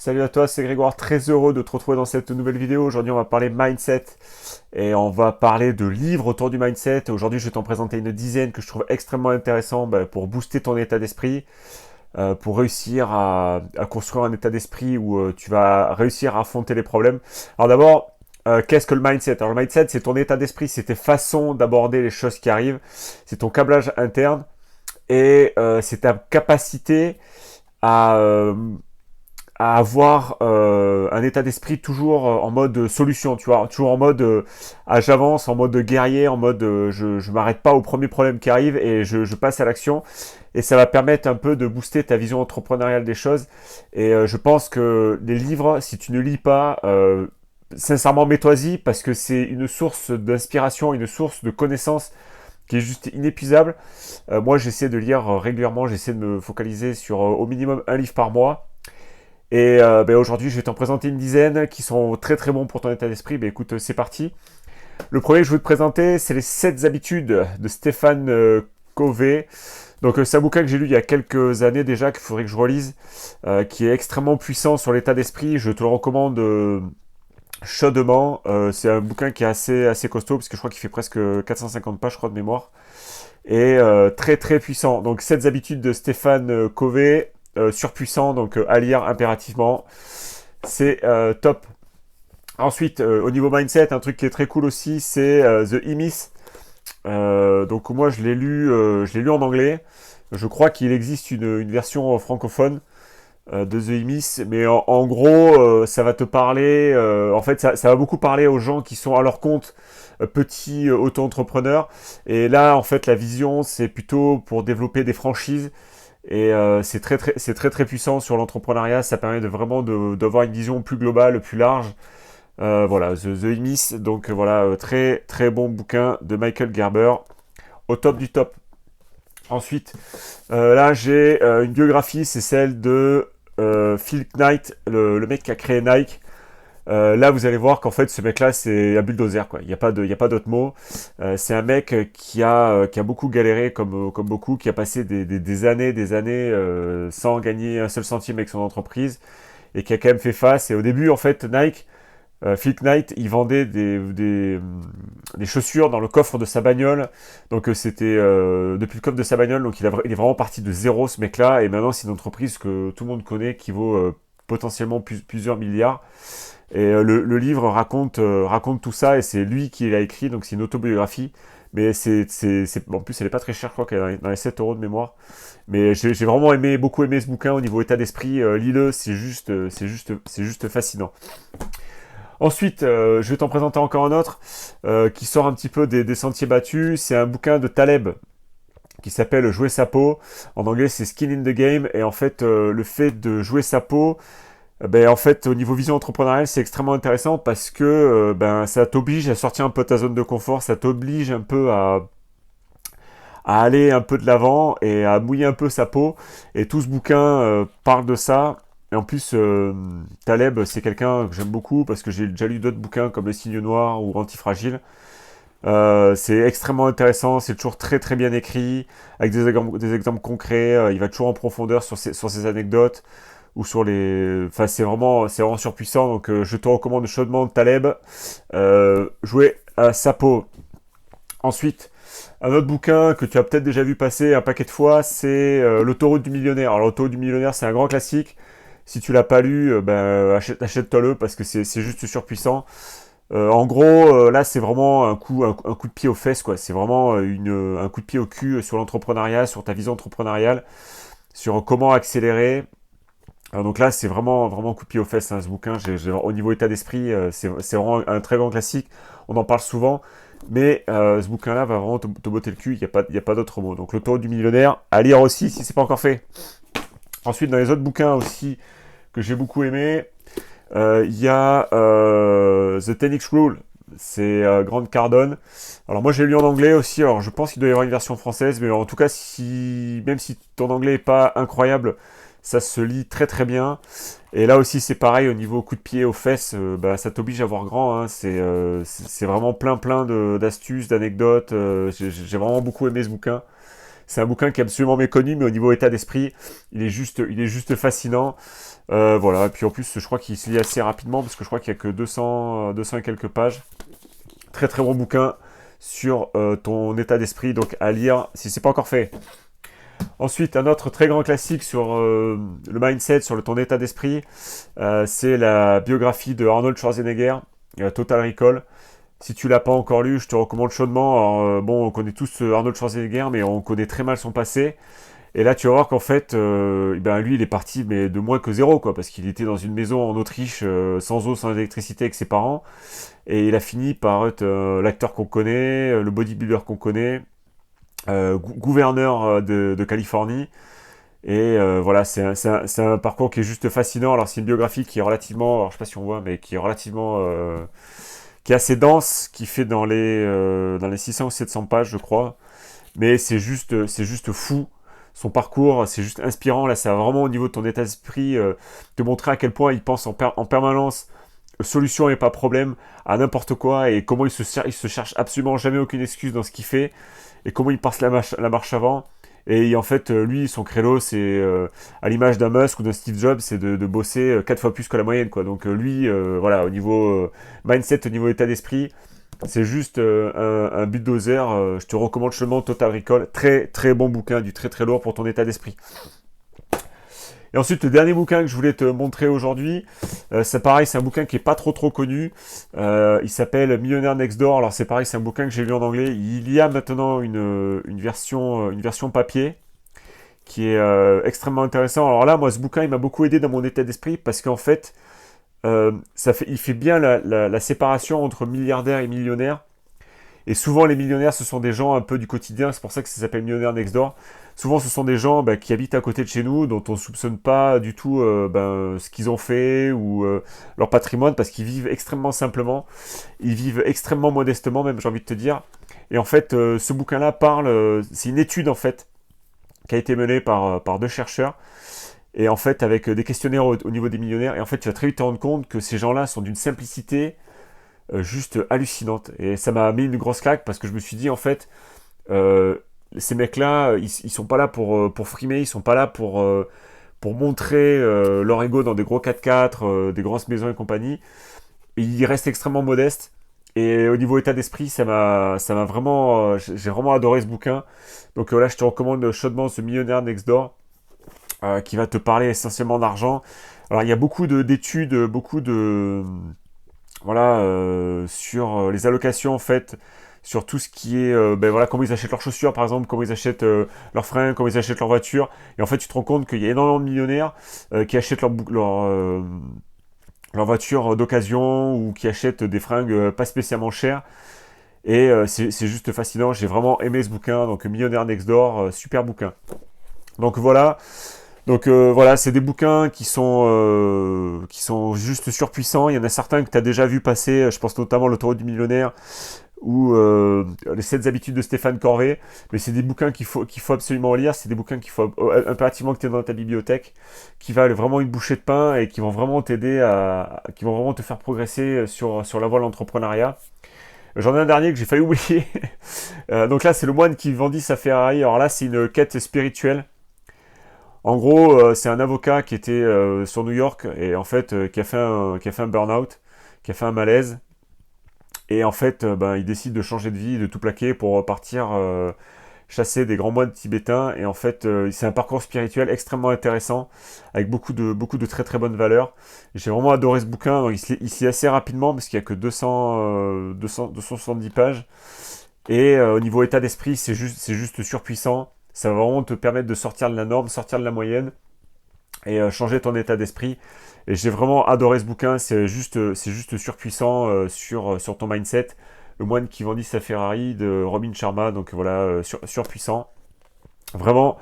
Salut à toi, c'est Grégoire, très heureux de te retrouver dans cette nouvelle vidéo. Aujourd'hui, on va parler mindset et on va parler de livres autour du mindset. Aujourd'hui, je vais t'en présenter une dizaine que je trouve extrêmement intéressant pour booster ton état d'esprit, pour réussir à construire un état d'esprit où tu vas réussir à affronter les problèmes. Alors d'abord, qu'est-ce que le mindset? Alors le mindset, c'est ton état d'esprit, c'est tes façons d'aborder les choses qui arrivent, c'est ton câblage interne et c'est ta capacité à, euh, à avoir un état d'esprit toujours en mode solution, tu vois, toujours en mode j'avance, en mode guerrier, en mode je m'arrête pas au premier problème qui arrive et je passe à l'action. Et ça va permettre un peu de booster ta vision entrepreneuriale des choses. Et je pense que les livres, si tu ne lis pas, sincèrement mets-toi-y parce que c'est une source d'inspiration, une source de connaissances qui est juste inépuisable. Moi, j'essaie de lire régulièrement, j'essaie de me focaliser sur au minimum un livre par mois. Et aujourd'hui, je vais t'en présenter une dizaine qui sont très très bons pour ton état d'esprit. Écoute, c'est parti. Le premier que je veux te présenter, c'est les 7 habitudes de Stéphane Covey. Donc c'est un bouquin que j'ai lu il y a quelques années déjà, qu'il faudrait que je relise, qui est extrêmement puissant sur l'état d'esprit. Je te le recommande chaudement. C'est un bouquin qui est assez costaud, parce que je crois qu'il fait presque 450 pages, je crois, de mémoire. Et très très puissant. Donc 7 habitudes de Stéphane Covey, surpuissant, donc à lire impérativement. C'est top. Ensuite, au niveau mindset, un truc qui est très cool aussi, c'est The E-Myth. Donc moi, je l'ai lu en anglais. Je crois qu'il existe une version francophone de The E-Myth, mais en gros, ça va te parler. En fait, ça va beaucoup parler aux gens qui sont à leur compte, petits auto-entrepreneurs. Et là, en fait, la vision, c'est plutôt pour développer des franchises. Et c'est très puissant sur l'entrepreneuriat. Ça permet d'avoir une vision plus globale, plus large. Voilà, The E-Myth. Donc voilà, très très bon bouquin de Michael Gerber, au top du top. Ensuite, là j'ai une biographie, c'est celle de Phil Knight, le mec qui a créé Nike. Là, vous allez voir qu'en fait, ce mec-là, c'est un bulldozer, quoi. Il y a pas d'autre mot. C'est un mec qui a beaucoup galéré, comme beaucoup, qui a passé des années sans gagner un seul centime avec son entreprise et qui a quand même fait face. Et au début, en fait, Nike, Phil Knight, il vendait des chaussures dans le coffre de sa bagnole. Donc c'était depuis le coffre de sa bagnole. Donc il est vraiment parti de zéro, ce mec-là. Et maintenant, c'est une entreprise que tout le monde connaît qui vaut potentiellement plusieurs milliards. Et le livre raconte tout ça et c'est lui qui l'a écrit, donc c'est une autobiographie. Mais en plus, elle est pas très chère, je crois qu'elle est dans les 7 euros de mémoire. Mais j'ai vraiment beaucoup aimé ce bouquin au niveau état d'esprit. Lis-le, c'est juste fascinant. Ensuite, je vais t'en présenter encore un autre qui sort un petit peu des sentiers battus. C'est un bouquin de Taleb qui s'appelle Jouer sa peau. En anglais, c'est Skin in the Game. Et en fait, le fait de jouer sa peau, en fait, au niveau vision entrepreneuriale, c'est extrêmement intéressant parce que ça t'oblige à sortir un peu de ta zone de confort, ça t'oblige un peu à aller un peu de l'avant et à mouiller un peu sa peau. Et tout ce bouquin parle de ça. Et en plus, Taleb, c'est quelqu'un que j'aime beaucoup parce que j'ai déjà lu d'autres bouquins comme Le Signe Noir ou Antifragile. C'est extrêmement intéressant, c'est toujours très très bien écrit, avec des exemples concrets. Il va toujours en profondeur sur ses anecdotes ou sur les. Enfin, c'est vraiment surpuissant. Donc, je te recommande chaudement Taleb. Jouer à sa peau. Ensuite, un autre bouquin que tu as peut-être déjà vu passer un paquet de fois, c'est L'autoroute du millionnaire. Alors, L'autoroute du millionnaire, c'est un grand classique. Si tu l'as pas lu, achète-toi-le parce que c'est juste surpuissant. En gros, là, c'est vraiment un coup de pied aux fesses, quoi. C'est vraiment un coup de pied au cul sur l'entrepreneuriat, sur ta vision entrepreneuriale, sur comment accélérer. Donc là, c'est vraiment, vraiment un coup de pied aux fesses, hein, ce bouquin. Au niveau état d'esprit, c'est vraiment un très grand classique. On en parle souvent. Mais ce bouquin-là va vraiment te botter le cul. Il y a pas d'autre mot. Donc, L'autoroute du millionnaire, à lire aussi si c'est pas encore fait. Ensuite, dans les autres bouquins aussi que j'ai beaucoup aimé, il y a The 10X Rule. C'est Grant Cardone. Alors moi j'ai lu en anglais aussi, alors je pense qu'il doit y avoir une version française, mais en tout cas même si ton anglais est pas incroyable, ça se lit très très bien. Et là aussi c'est pareil au niveau coup de pied aux fesses, ça t'oblige à voir grand, hein. C'est vraiment plein d'astuces, d'anecdotes. J'ai vraiment beaucoup aimé ce bouquin. C'est un bouquin qui est absolument méconnu, mais au niveau état d'esprit, il est juste fascinant. Voilà, et puis en plus, je crois qu'il se lit assez rapidement, parce que je crois qu'il y a que 200 et quelques pages. Très très bon bouquin sur ton état d'esprit, donc à lire si c'est pas encore fait. Ensuite, un autre très grand classique sur le mindset, sur ton état d'esprit, c'est la biographie de Arnold Schwarzenegger, Total Recall. Si tu l'as pas encore lu, je te recommande chaudement. Alors, bon, on connaît tous Arnold Schwarzenegger, mais on connaît très mal son passé. Et là, tu vas voir qu'en fait, ben, lui, il est parti mais de moins que zéro, quoi, parce qu'il était dans une maison en Autriche, sans eau, sans électricité, avec ses parents. Et il a fini par être l'acteur qu'on connaît, le bodybuilder qu'on connaît, gouverneur de Californie. Et voilà, c'est un parcours qui est juste fascinant. Alors c'est une biographie qui est relativement, alors, je sais pas si on voit, mais qui est relativement, qui est assez dense, qui fait dans les 600 ou 700 pages, je crois. Mais c'est juste fou. Son parcours, c'est juste inspirant. Là, ça va vraiment au niveau de ton état d'esprit, te montrer à quel point il pense en permanence solution et pas problème à n'importe quoi, et comment il se cherche absolument jamais aucune excuse dans ce qu'il fait, et comment il passe la marche avant. Et en fait, lui, son credo, c'est à l'image d'un Musk ou d'un Steve Jobs, c'est de bosser 4 fois plus que la moyenne, quoi. Donc lui, voilà, au niveau mindset, au niveau état d'esprit, c'est juste un bulldozer. Je te recommande chaudement Total Recall. Très très bon bouquin, du très très lourd pour ton état d'esprit. Et ensuite, le dernier bouquin que je voulais te montrer aujourd'hui, c'est pareil, c'est un bouquin qui est pas trop connu. Il s'appelle Millionaire Next Door. Alors c'est pareil, c'est un bouquin que j'ai lu en anglais. Il y a maintenant une version papier qui est extrêmement intéressant. Alors là, moi, ce bouquin, il m'a beaucoup aidé dans mon état d'esprit parce qu'en fait, il fait bien la séparation entre milliardaires et millionnaires. Et souvent, les millionnaires, ce sont des gens un peu du quotidien. C'est pour ça que ça s'appelle Millionnaire Next Door. Souvent, ce sont des gens qui habitent à côté de chez nous, dont on ne soupçonne pas du tout ce qu'ils ont fait ou leur patrimoine, parce qu'ils vivent extrêmement simplement. Ils vivent extrêmement modestement, même, j'ai envie de te dire. Et en fait, ce bouquin-là parle... c'est une étude, en fait, qui a été menée par deux chercheurs. Et en fait, avec des questionnaires au niveau des millionnaires. Et en fait, tu vas très vite te rendre compte que ces gens-là sont d'une simplicité juste hallucinante. Et ça m'a mis une grosse claque parce que je me suis dit, en fait, ces mecs-là, ils sont pas là pour frimer, ils sont pas là pour montrer leur ego dans des gros 4x4, des grosses maisons et compagnie. Et ils restent extrêmement modestes. Et au niveau état d'esprit, ça m'a vraiment, j'ai vraiment adoré ce bouquin. Donc là, je te recommande chaudement ce Millionnaire Next Door, qui va te parler essentiellement d'argent. Alors il y a beaucoup d'études, beaucoup de voilà, sur les allocations en fait, sur tout ce qui est, ben voilà, comment ils achètent leurs chaussures par exemple, comment ils achètent leurs fringues, comment ils achètent leur voiture. Et en fait, tu te rends compte qu'il y a énormément de millionnaires qui achètent leur voiture d'occasion ou qui achètent des fringues pas spécialement chères. Et c'est juste fascinant. J'ai vraiment aimé ce bouquin. Donc Millionnaire Next Door, super bouquin. Donc voilà. Donc voilà, c'est des bouquins qui sont juste surpuissants. Il y en a certains que tu as déjà vu passer, je pense notamment L'autoroute du millionnaire ou Les 7 habitudes de Stéphane Corvée. Mais c'est des bouquins qu'il faut absolument lire. C'est des bouquins qu'il faut impérativement que tu aies dans ta bibliothèque, qui valent vraiment une bouchée de pain et qui vont vraiment t'aider qui vont vraiment te faire progresser sur la voie de l'entrepreneuriat. J'en ai un dernier que j'ai failli oublier. Donc là, c'est le moine qui vendit sa Ferrari. Alors là, c'est une quête spirituelle. En gros, c'est un avocat qui était sur New York et en fait qui a fait un burn-out, qui a fait un malaise. Et en fait, ben, il décide de changer de vie, de tout plaquer pour partir chasser des grands moines tibétains. Et en fait, c'est un parcours spirituel extrêmement intéressant, avec beaucoup de très très bonnes valeurs. J'ai vraiment adoré ce bouquin. Donc, il se lit assez rapidement parce qu'il n'y a que 270 pages. Et au niveau état d'esprit, c'est juste surpuissant. Ça va vraiment te permettre de sortir de la norme, sortir de la moyenne et changer ton état d'esprit. Et j'ai vraiment adoré ce bouquin. C'est juste surpuissant sur ton mindset. Le moine qui vendit sa Ferrari de Robin Sharma. Donc voilà, surpuissant. Vraiment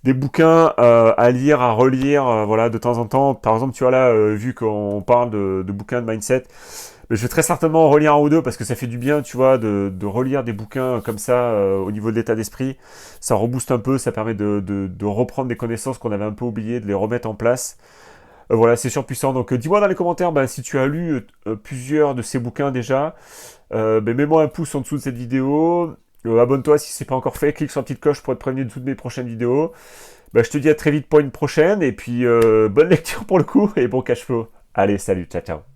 des bouquins à lire, à relire, voilà, de temps en temps. Par exemple, tu vois là, vu qu'on parle de bouquins de mindset, mais je vais très certainement en relire un ou deux parce que ça fait du bien, tu vois, de relire des bouquins comme ça au niveau de l'état d'esprit. Ça rebooste un peu, ça permet de reprendre des connaissances qu'on avait un peu oubliées, de les remettre en place. Voilà, c'est surpuissant. Donc dis-moi dans les commentaires si tu as lu plusieurs de ces bouquins déjà. Mets-moi un pouce en dessous de cette vidéo. Abonne-toi si c'est pas encore fait, clique sur la petite cloche pour être prévenu de toutes mes prochaines vidéos. Je te dis à très vite pour une prochaine, et puis bonne lecture pour le coup, et bon cash flow. Allez, salut, ciao ciao.